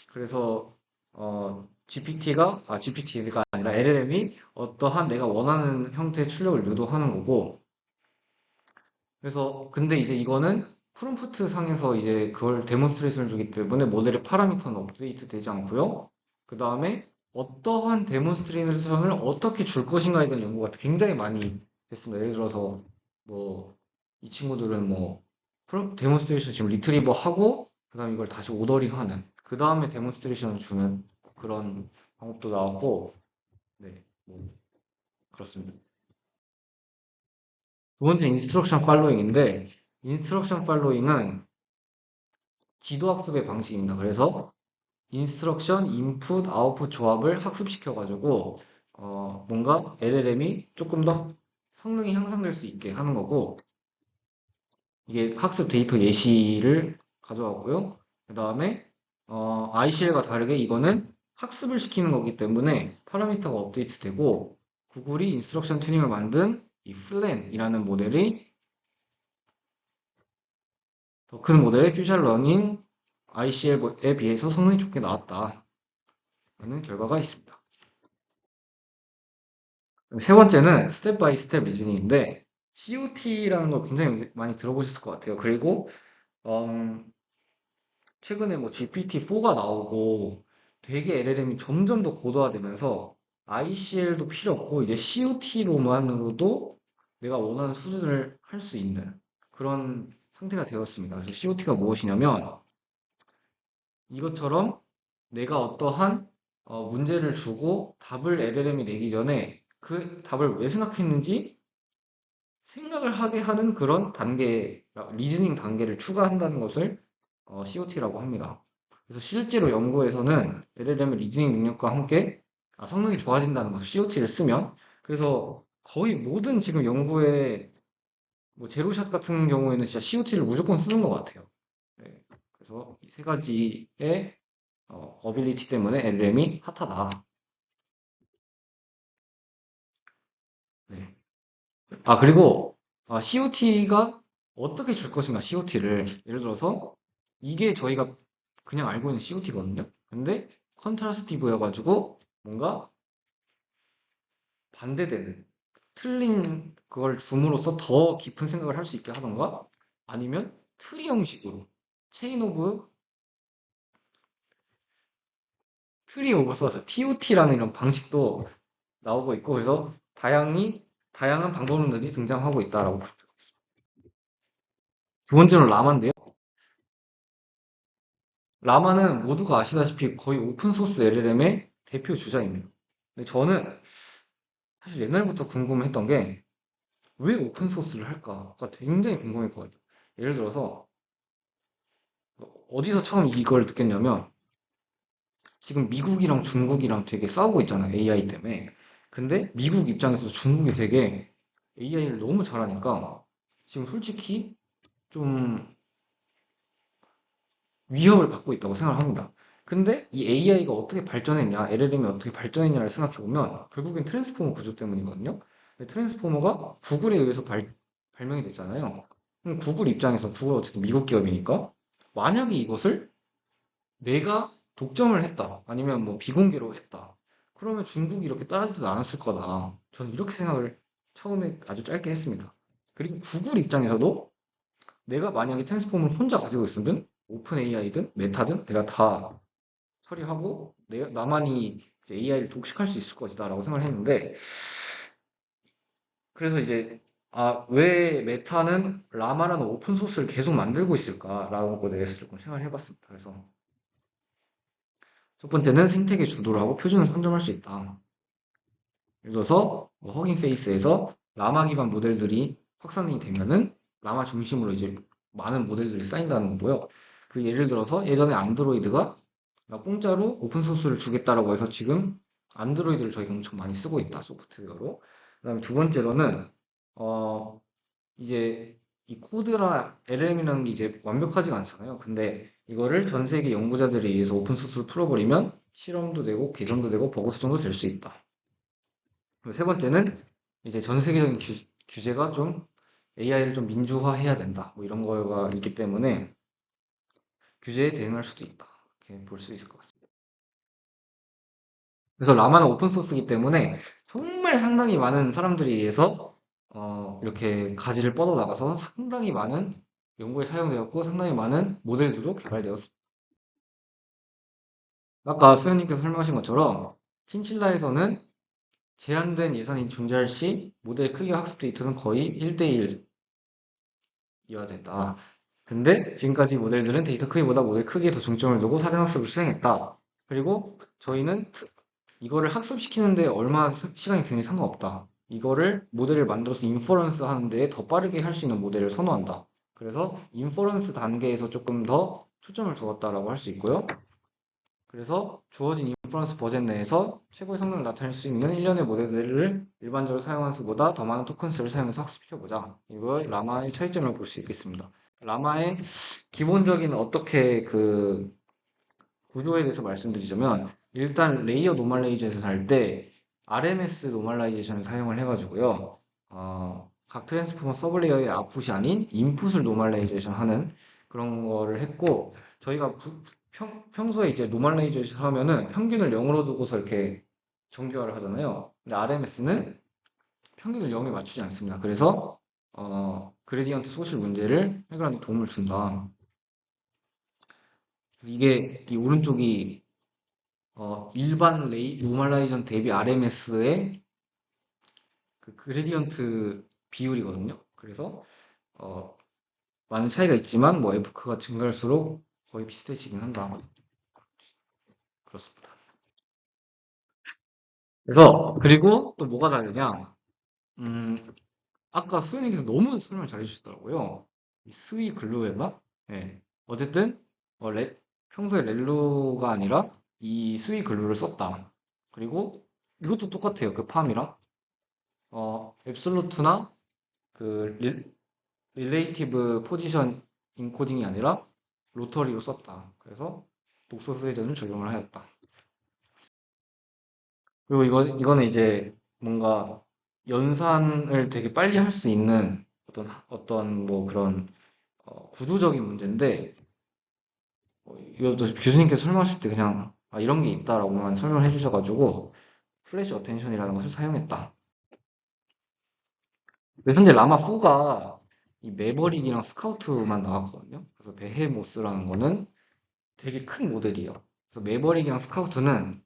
그래서 GPT가 아니라 LLM이 어떠한 내가 원하는 형태의 출력을 유도하는 거고 그래서 근데 이제 이거는 프롬프트 상에서 이제 그걸 데몬스트레이션을 주기 때문에 모델의 파라미터는 업데이트 되지 않고요. 그 다음에 어떠한 데몬스트레이션을 어떻게 줄 것인가에 대한 연구가 굉장히 많이 됐습니다. 예를 들어서 뭐 이 친구들은 뭐 데몬스트레이션 지금 리트리버 하고 그 다음에 이걸 다시 오더링 하는 그 다음에 데몬스트레이션을 주는 그런 방법도 나왔고 네, 뭐 그렇습니다. 두 번째 인스트럭션 팔로잉인데 인스트럭션 팔로잉은 지도학습의 방식입니다. 그래서 인스트럭션, 인풋, 아웃풋 조합을 학습시켜가지고 뭔가 LLM이 조금 더 성능이 향상될 수 있게 하는 거고 이게 학습 데이터 예시를 가져왔고요. 그 다음에 ICL과 다르게 이거는 학습을 시키는 거기 때문에 파라미터가 업데이트되고 구글이 인스트럭션 튜닝을 만든 이 플랜이라는 모델이 더 큰 모델의 퓨전 러닝 ICL에 비해서 성능이 좋게 나왔다는 결과가 있습니다. 세 번째는 스텝 바이 스텝 리즈닝인데 COT라는 걸 굉장히 많이 들어보셨을 것 같아요. 그리고 최근에 뭐 GPT-4가 나오고 되게 LLM이 점점 더 고도화되면서 ICL도 필요 없고 이제 COT로만으로도 내가 원하는 수준을 할 수 있는 그런 상태가 되었습니다. 그래서 COT가 무엇이냐면 이것처럼 내가 어떠한 문제를 주고 답을 LLM이 내기 전에 그 답을 왜 생각했는지 생각을 하게 하는 그런 단계, 리즈닝 단계를 추가한다는 것을 COT라고 합니다. 그래서 실제로 연구에서는 LLM의 리즈닝 능력과 함께 성능이 좋아진다는 것을 COT를 쓰면 그래서 거의 모든 지금 연구에 뭐 제로샷 같은 경우에는 진짜 COT를 무조건 쓰는 것 같아요. 네. 그래서 이 세 가지의 어빌리티 때문에 LLM이 핫하다. 네. 아, 그리고 COT가 어떻게 줄 것인가, COT를. 예를 들어서 이게 저희가 그냥 알고 있는 COT거든요. 근데 컨트라스티브여가지고 뭔가 반대되는 틀린 그걸 줌으로써 더 깊은 생각을 할 수 있게 하던가 아니면 트리 형식으로 체인 오브 트리 오브 서스 TOT라는 이런 방식도 나오고 있고 그래서 다양한 방법론들이 등장하고 있다라고 볼 수 있습니다. 두 번째는 라마인데요. 라마는 모두가 아시다시피 거의 오픈소스 LLM의 대표 주자입니다. 근데 저는 사실 옛날부터 궁금했던 게 왜 오픈소스를 할까가 굉장히 궁금했거든요. 예를 들어서 어디서 처음 이걸 느꼈냐면 지금 미국이랑 중국이랑 되게 싸우고 있잖아요. AI 때문에. 근데 미국 입장에서 중국이 되게 AI를 너무 잘하니까 지금 솔직히 좀 위협을 받고 있다고 생각을 합니다. 근데 이 AI가 어떻게 발전했냐, LLM이 어떻게 발전했냐를 생각해보면 결국엔 트랜스포머 구조 때문이거든요. 근데 트랜스포머가 구글에 의해서 발명이 됐잖아요. 그럼 구글 입장에서 구글 어쨌든 미국 기업이니까 만약에 이것을 내가 독점을 했다. 아니면 뭐 비공개로 했다. 그러면 중국이 이렇게 따라주지도 않았을 거다. 저는 이렇게 생각을 처음에 아주 짧게 했습니다. 그리고 구글 입장에서도 내가 만약에 트랜스폼을 혼자 가지고 있으면 오픈 AI든 메타든 내가 다 처리하고 나만이 이제 AI를 독식할 수 있을 것이다라고 생각을 했는데 그래서 이제 왜 메타는 라마라는 오픈 소스를 계속 만들고 있을까라는 것에 대해서 조금 생각을 해봤습니다. 그래서 첫 번째는 생태계 주도를 하고 표준을 선점할 수 있다. 예를 들어서 뭐 허깅 페이스에서 라마 기반 모델들이 확산이 되면은 라마 중심으로 이제 많은 모델들이 쌓인다는 거고요. 그 예를 들어서 예전에 안드로이드가 나 공짜로 오픈 소스를 주겠다라고 해서 지금 안드로이드를 저희가 엄청 많이 쓰고 있다 소프트웨어로. 그다음에 두 번째로는 어 이제 이 코드나 LLM이라는 게 이제 완벽하지가 않잖아요. 근데 이거를 전 세계 연구자들에 의해서 오픈 소스로 풀어버리면 실험도 되고 개선도 되고 버그 수정도 될 수 있다. 그리고 세 번째는 이제 전 세계적인 규제가 좀 AI를 좀 민주화해야 된다. 뭐 이런 거가 있기 때문에 규제에 대응할 수도 있다. 이렇게 볼 수 있을 것 같습니다. 그래서 라마는 오픈 소스이기 때문에 정말 상당히 많은 사람들에 의해서 이렇게 가지를 뻗어 나가서 상당히 많은 연구에 사용되었고 상당히 많은 모델들도 개발되었습니다. 아까 수현님께서 설명하신 것처럼 친칠라에서는 제한된 예산이 존재할 시 모델 크기 학습 데이터는 거의 1대1 이화됐다. 근데 지금까지 모델들은 데이터 크기보다 모델 크기에 더 중점을 두고 사전학습을 수행했다. 그리고 저희는 이거를 학습시키는데 얼마 시간이 드는지 상관없다. 이거를 모델을 만들어서 인퍼런스 하는데 더 빠르게 할 수 있는 모델을 선호한다. 그래서 인퍼런스 단계에서 조금 더 초점을 두었다라고 할 수 있고요. 그래서 주어진 인퍼런스 버전 내에서 최고의 성능을 나타낼 수 있는 일련의 모델들을 일반적으로 사용하는 수보다 더 많은 토큰 수를 사용해서 학습시켜보자. 이거 라마의 차이점을 볼 수 있겠습니다. 라마의 기본적인 어떻게 그 구조에 대해서 말씀드리자면 일단 레이어 노멀라이제이션 할 때 RMS 노멀라이제이션을 사용을 해가지고요. 각 트랜스포머 서브레이어의 아웃풋이 아닌 인풋을 노멀라이제이션 하는 그런 거를 했고 저희가 평소에 이제 노멀라이제이션 하면은 평균을 0으로 두고서 이렇게 정규화를 하잖아요. 근데 RMS는 평균을 0에 맞추지 않습니다. 그래서 그레디언트 소실 문제를 해결하는 데 도움을 준다. 이게 이 오른쪽이 일반 노멀라이전 대비 RMS의 그 그레디언트 비율이거든요. 그래서 어, 많은 차이가 있지만 뭐 F가 증가할수록 거의 비슷해지긴 한다. 그렇습니다. 그래서 그리고 또 뭐가 다르냐? 음, 아까 수현님께서 너무 설명 잘 해주셨더라고요. 이 스위 글루였나? 네. 어쨌든 평소에 렐루가 아니라 이 스위 글루를 썼다. 그리고 이것도 똑같아요. 그 팜이랑. 앱솔루트나 그 릴레이티브 포지션 인코딩이 아니라 로터리로 썼다. 그래서 복소 수혜전을 적용을 하였다. 그리고 이거는 이제 뭔가 연산을 되게 빨리 할 수 있는 어떤 뭐 그런 구조적인 문제인데, 이것도 교수님께서 설명하실 때 그냥 이런 게 있다라고만 설명을 해주셔가지고 플래시 어텐션이라는 것을 사용했다. 근데 현재 라마4가 이 매버릭이랑 스카우트만 나왔거든요. 그래서 베헤모스라는 거는 되게 큰 모델이에요. 그래서 매버릭이랑 스카우트는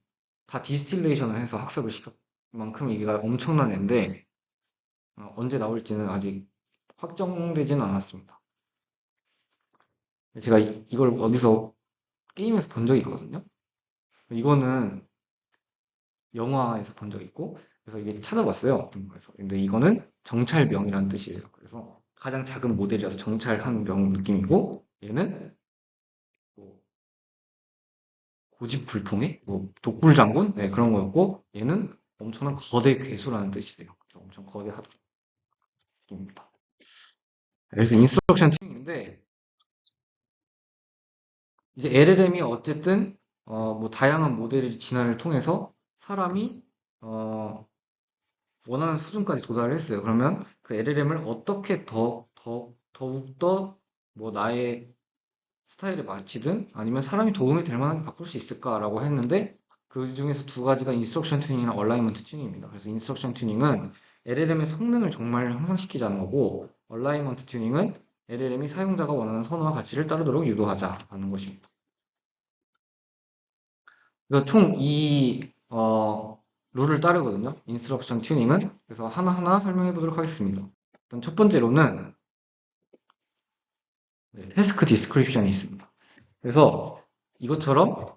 다 디스틸레이션을 해서 학습을 시켰 만큼 이게 엄청난 앤데, 언제 나올지는 아직 확정되지는 않았습니다. 제가 이걸 어디서 게임에서 본 적이 있거든요. 이거는 영화에서 본 적 있고, 그래서 이게 찾아봤어요. 그래서 근데 이거는 정찰병이라는 뜻이에요. 그래서 가장 작은 모델이라서 정찰하는 병 느낌이고, 얘는 뭐 고집불통의 뭐 독불장군, 네, 그런 거였고, 얘는 엄청난 거대 괴수라는 뜻이래요. 그래서 엄청 거대하다 느낌입니다. 그래서 인스트럭션 튜닝인데, 이제 LLM이 어쨌든 뭐 다양한 모델의 진화를 통해서 사람이 원하는 수준까지 도달을 했어요. 그러면 그 LLM을 어떻게 더욱더 뭐 나의 스타일에 맞추든 아니면 사람이 도움이 될 만하게 바꿀 수 있을까라고 했는데, 그 중에서 두 가지가 인스트럭션 튜닝이랑 얼라이먼트 튜닝입니다. 그래서 인스트럭션 튜닝은 LLM의 성능을 정말 향상시키자는 거고, 얼라이먼트 튜닝은 LLM이 사용자가 원하는 선호와 가치를 따르도록 유도하자라는 것입니다. 그래서 총 룰을 따르거든요. 인스트럭션 튜닝은. 그래서 하나하나 설명해 보도록 하겠습니다. 일단 첫 번째로는 태스크 디스크립션이 있습니다. 그래서 이것처럼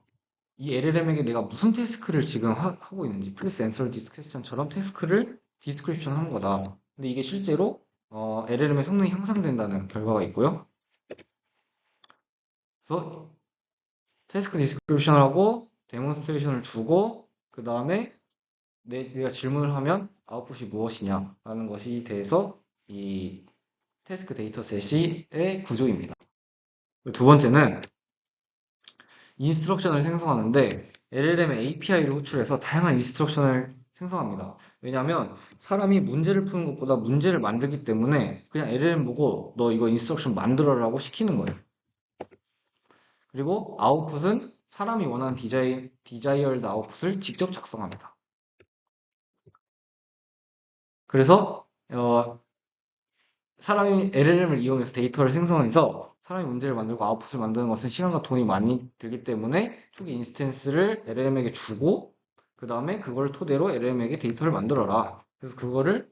이 LLM에게 내가 무슨 태스크를 지금 하고 있는지, 플리스 앤서 디스 퀘스천처럼 태스크를 디스크립션 하는 거다. 근데 이게 실제로 LLM의 성능이 향상된다는 결과가 있고요. 그래서 태스크 디스크립션을 하고 데몬스트레이션을 주고, 그 다음에 내가 질문을 하면 아웃풋이 무엇이냐라는 것이 대해서 이 태스크 데이터셋의 구조입니다. 두 번째는 인스트럭션을 생성하는데, LLM의 API를 호출해서 다양한 인스트럭션을 생성합니다. 왜냐하면 사람이 문제를 푸는 것보다 문제를 만들기 때문에 그냥 LLM 보고 너 이거 인스트럭션 만들어라고 시키는 거예요. 그리고 아웃풋은 사람이 원하는 디자이어드 아웃풋을 직접 작성합니다. 그래서 사람이 LLM을 이용해서 데이터를 생성해서 사람이 문제를 만들고 아웃풋을 만드는 것은 시간과 돈이 많이 들기 때문에 초기 인스턴스를 LLM에게 주고, 그 다음에 그걸 토대로 LLM에게 데이터를 만들어라. 그래서 그거를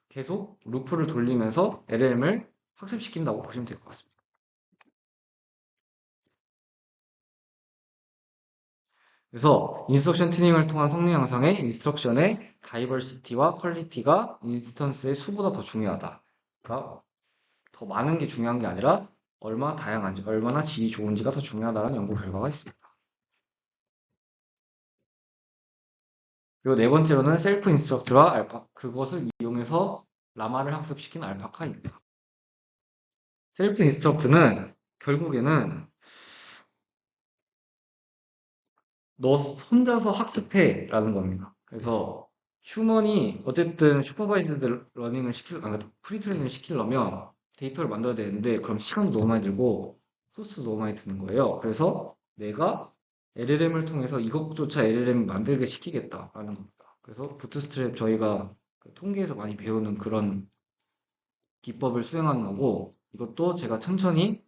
계속 루프를 돌리면서 LLM을 학습시킨다고 보시면 될 것 같습니다. 그래서 인스트럭션 튜닝을 통한 성능 향상에 인스트럭션의 다이버시티와 퀄리티가 인스턴스의 수보다 더 중요하다. 그러니까 더 많은 게 중요한 게 아니라 얼마나 다양한지, 얼마나 질이 좋은지가 더 중요하다는 연구 결과가 있습니다. 그리고 네 번째로는 셀프 인스트럭트와 그것을 이용해서 라마를 학습시킨 알파카입니다. 셀프 인스트럭트는 결국에는 너 혼자서 학습해 라는 겁니다. 그래서 휴먼이 어쨌든 슈퍼바이즈드 러닝을 프리트레이닝을 시키려면 데이터를 만들어야 되는데, 그럼 시간도 너무 많이 들고 코스트도 너무 많이 드는 거예요. 그래서 내가 LLM을 통해서 이것조차 LLM 만들게 시키겠다라는 겁니다. 그래서 부트스트랩, 저희가 그 통계에서 많이 배우는 그런 기법을 수행하는 거고, 이것도 제가 천천히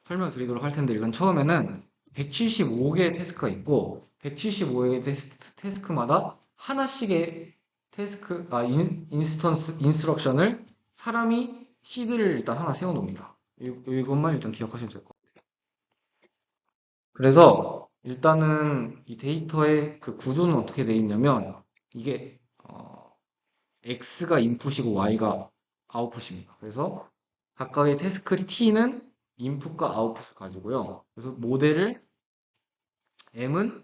설명드리도록 할 텐데, 이건 처음에는 175개의 태스크가 있고 175개의 태스크마다 하나씩의 인스트럭션을 사람이 시드를 일단 하나 세워놓습니다. 이것만 일단 기억하시면 될 것 같아요. 그래서 일단은 이 데이터의 그 구조는 어떻게 되어 있냐면, 이게 X가 인풋이고 Y가 아웃풋입니다. 그래서 각각의 태스크 T는 인풋과 아웃풋을 가지고요. 그래서 모델을 M은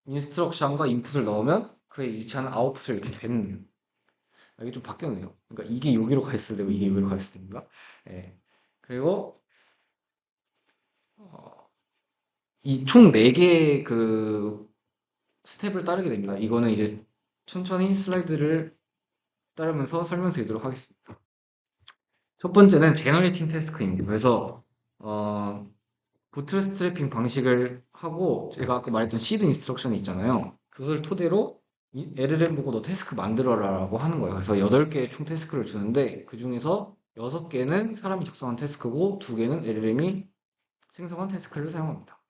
인스트럭션과 인풋을 넣으면 그 그에 위치하는 아웃풋을 이렇게 뱉는. 이게 좀 바뀌었네요. 그러니까 이게 여기로 가 있어야 되고 이게 여기로 가 있어야 됩니다. 예. 그리고 이 총 4개의 그 스텝을 따르게 됩니다. 이거는 이제 천천히 슬라이드를 따르면서 설명드리도록 하겠습니다. 첫 번째는 제너레이팅 태스크입니다. 그래서 부트스트래핑 방식을 하고 제가 아까 말했던 시드 인스트럭션이 있잖아요. 그걸 토대로 LLM 보고 너 태스크 만들어라라고 하는 거예요. 그래서 8개의 총 태스크를 주는데 그 중에서 6개는 사람이 작성한 태스크고 2개는 LLM이 생성한 태스크를 사용합니다.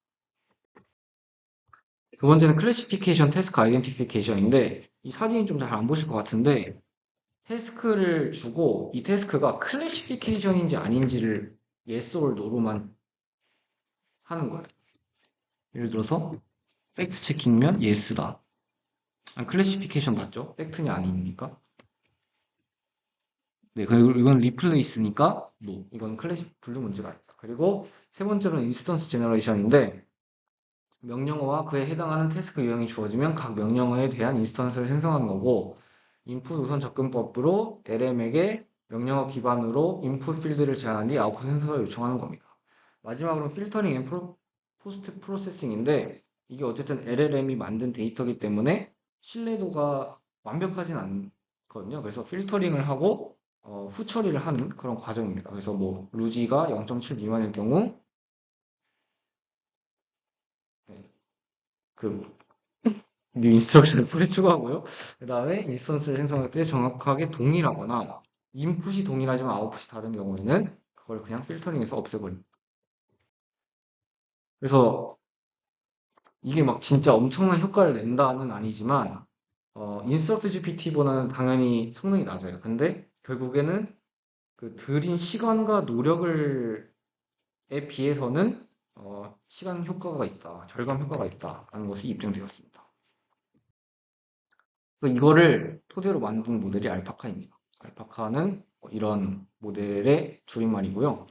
두 번째는 클래시피케이션 태스크 아이덴티피케이션인데 이 사진이 좀 잘 안 보실 것 같은데 태스크를 주고 이 태스크가 클래시피케이션인지 아닌지를 yes or no로만 하는 거예요. 예를 들어서 팩트 체킹이면 yes다. 클래시피케이션 맞죠? 팩트냐 아니니까. 네, 그리고 이건 리플레이스니까 no. 이건 분류 문제가 아니다. 그리고 세 번째로는 인스턴스 제너레이션인데 명령어와 그에 해당하는 태스크 유형이 주어지면 각 명령어에 대한 인스턴스를 생성하는 거고 인풋 우선 접근법으로 LM에게 명령어 기반으로 인풋 필드를 제한한 뒤 아웃풋 생성을 요청하는 겁니다. 마지막으로 필터링 앤 포스트 프로세싱인데 이게 어쨌든 LLM이 만든 데이터이기 때문에 신뢰도가 완벽하진 않거든요. 그래서 필터링을 하고 후처리를 하는 그런 과정입니다. 그래서 뭐 루지가 0.7 미만일 경우 네, 그 뉴 인스트럭션을 풀에 추가하고요. 그 다음에 인스턴스를 생성할 때 정확하게 동일하거나 인풋이 동일하지만 아웃풋이 다른 경우에는 그걸 그냥 필터링해서 없애버립니다. 그래서 이게 막 진짜 엄청난 효과를 낸다는 아니지만 인스트럭트 GPT보다는 당연히 성능이 낮아요. 근데 결국에는 그 들인 시간과 노력을 에 비해서는 시간 효과가 있다, 절감 효과가 있다라는 것이 입증되었습니다. 그래서 이거를 토대로 만든 모델이 알파카입니다. 알파카는 이런 모델의 줄임말이고요.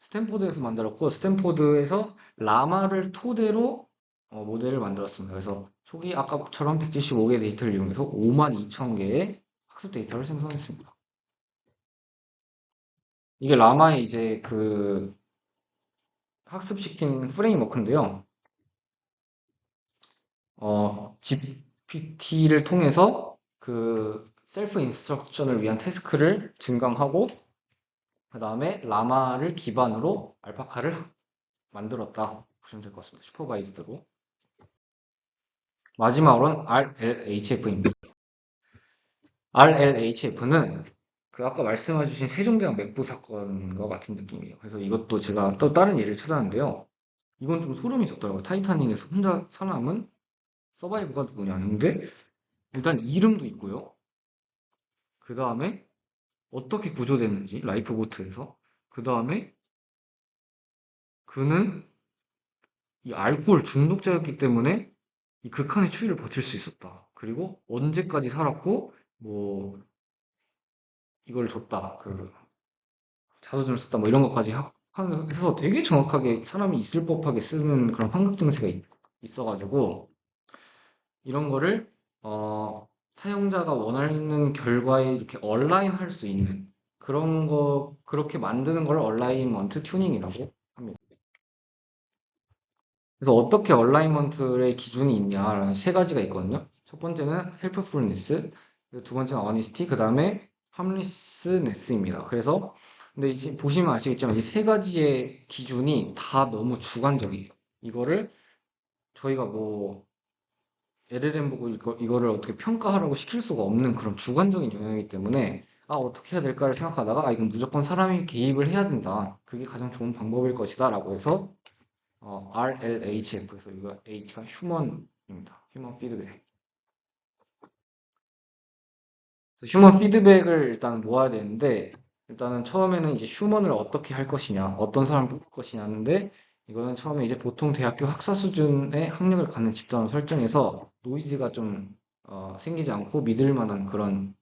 스탠포드에서 만들었고 스탠포드에서 라마를 토대로 모델을 만들었습니다. 그래서 초기 아까처럼 175개 데이터를 이용해서 52,000개의 학습 데이터를 생성했습니다. 이게 라마의 이제 그 학습시킨 프레임워크인데요. GPT를 통해서 그 셀프 인스트럭션을 위한 태스크를 증강하고 그 다음에 라마를 기반으로 알파카를 만들었다 보시면 될 것 같습니다. 슈퍼바이즈드로. 마지막으로는 RLHF입니다. RLHF는 그 아까 말씀해주신 세종대왕 맥부 사건과 같은 느낌이에요. 그래서 이것도 제가 또 다른 예를 찾았는데요. 이건 좀 소름이 돋더라고요. 타이타닉에서 혼자 살아남은 서바이버가 누구냐는데 일단 이름도 있고요. 그 다음에 어떻게 구조됐는지 라이프보트에서 그 다음에 그는 이 알코올 중독자였기 때문에 이 극한의 추위를 버틸 수 있었다. 그리고 언제까지 살았고 뭐 이걸 줬다. 그 자서전을 썼다. 뭐 이런 것까지 해서 되게 정확하게 사람이 있을 법하게 쓰는 그런 환각 증세가 있어가지고 이런 거를 사용자가 원하는 결과에 이렇게 얼라인 할 수 있는 그런 거 그렇게 만드는 걸 얼라이먼트 튜닝이라고 합니다. 그래서 어떻게 얼라이먼트의 기준이 있냐라는 세 가지가 있거든요. 첫 번째는 헬프풀니스, 두 번째는 어니스티, 그 다음에 함리스네스입니다. 그래서 근데 이제 보시면 아시겠지만 이 세 가지의 기준이 다 너무 주관적이에요. 이거를 저희가 뭐 LLM 보고 이거를 어떻게 평가하라고 시킬 수가 없는 그런 주관적인 영역이기 때문에 어떻게 해야 될까를 생각하다가 이건 무조건 사람이 개입을 해야 된다. 그게 가장 좋은 방법일 것이다 라고 해서 RLHF에서 이거 H가 휴먼입니다. 휴먼 피드백. 그래서 휴먼 피드백을 일단 모아야 되는데 일단은 처음에는 이제 휴먼을 어떻게 할 것이냐, 어떤 사람을 뽑을 것이냐인데 이거는 처음에 이제 보통 대학교 학사 수준의 학력을 갖는 집단으로 설정해서 노이즈가 좀 생기지 않고 믿을 만한 그런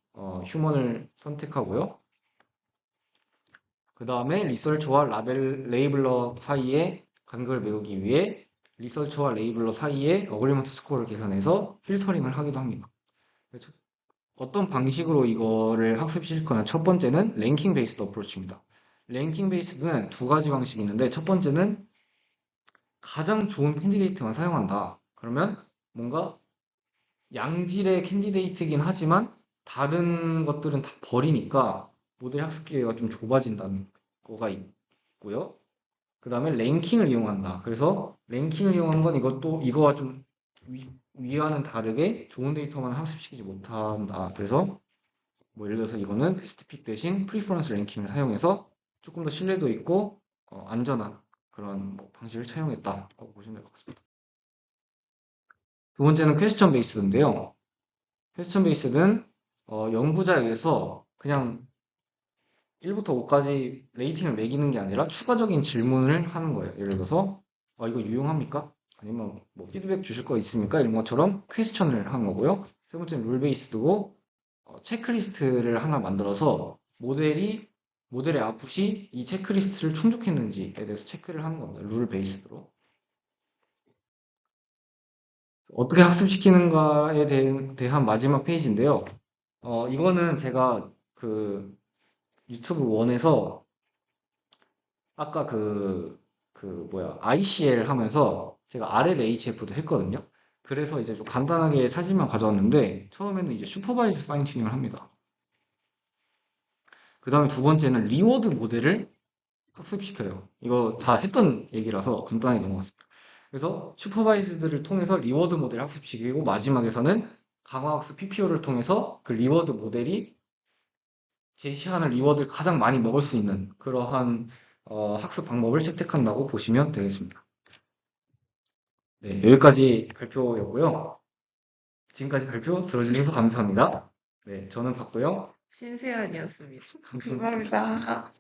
휴먼을 선택하고요. 그 다음에 리서처와 레이블러 사이에 간극을 메우기 위해 리서처와 레이블러 사이에 어그리먼트 스코어를 계산해서 필터링을 하기도 합니다. 어떤 방식으로 이거를 학습시킬 거냐? 첫 번째는 랭킹 베이스드 어프로치입니다. 랭킹 베이스드는 두 가지 방식이 있는데, 첫 번째는 가장 좋은 캔디데이트만 사용한다. 그러면 뭔가 양질의 캔디데이트이긴 하지만 다른 것들은 다 버리니까 모델 학습 기회가 좀 좁아진다는 거가 있고요. 그 다음에 랭킹을 이용한다. 그래서 랭킹을 이용한 건 이거와 좀 위와는 다르게 좋은 데이터만 학습시키지 못한다. 그래서 뭐 예를 들어서 이거는 베스트픽 대신 프리퍼런스 랭킹을 사용해서 조금 더 신뢰도 있고 안전한 그런 뭐 방식을 차용했다라고 보시면 될 것 같습니다. 두 번째는 퀘스천 베이스인데요. 퀘스천 베이스는 연구자에 의해서 그냥 1부터 5까지 레이팅을 매기는 게 아니라 추가적인 질문을 하는 거예요. 예를 들어서 이거 유용합니까? 아니면 뭐 피드백 주실 거 있습니까? 이런 것처럼 퀘스천을 하는 거고요. 세 번째는 룰 베이스드고 체크리스트를 하나 만들어서 모델의 아웃풋이 이 체크리스트를 충족했는지에 대해서 체크를 하는 겁니다. 룰 베이스드로. 어떻게 학습시키는가에 대한 마지막 페이지인데요. 이거는 제가 그 유튜브 원에서 아까 ICL 하면서 제가 RLHF도 했거든요. 그래서 이제 좀 간단하게 사진만 가져왔는데, 처음에는 이제 슈퍼바이즈 파인 튜닝을 합니다. 그 다음에 두 번째는 리워드 모델을 학습시켜요. 이거 다 했던 얘기라서 간단하게 넘어갔습니다. 그래서 슈퍼바이즈들을 통해서 리워드 모델 학습시키고, 마지막에서는 강화학습 PPO를 통해서 그 리워드 모델이 제시하는 리워드를 가장 많이 먹을 수 있는 그러한 학습 방법을 채택한다고 보시면 되겠습니다. 네, 여기까지 발표였고요. 지금까지 발표 들어주셔서 감사합니다. 네, 저는 박도영. 신세연이었습니다. 감사합니다. 감사합니다.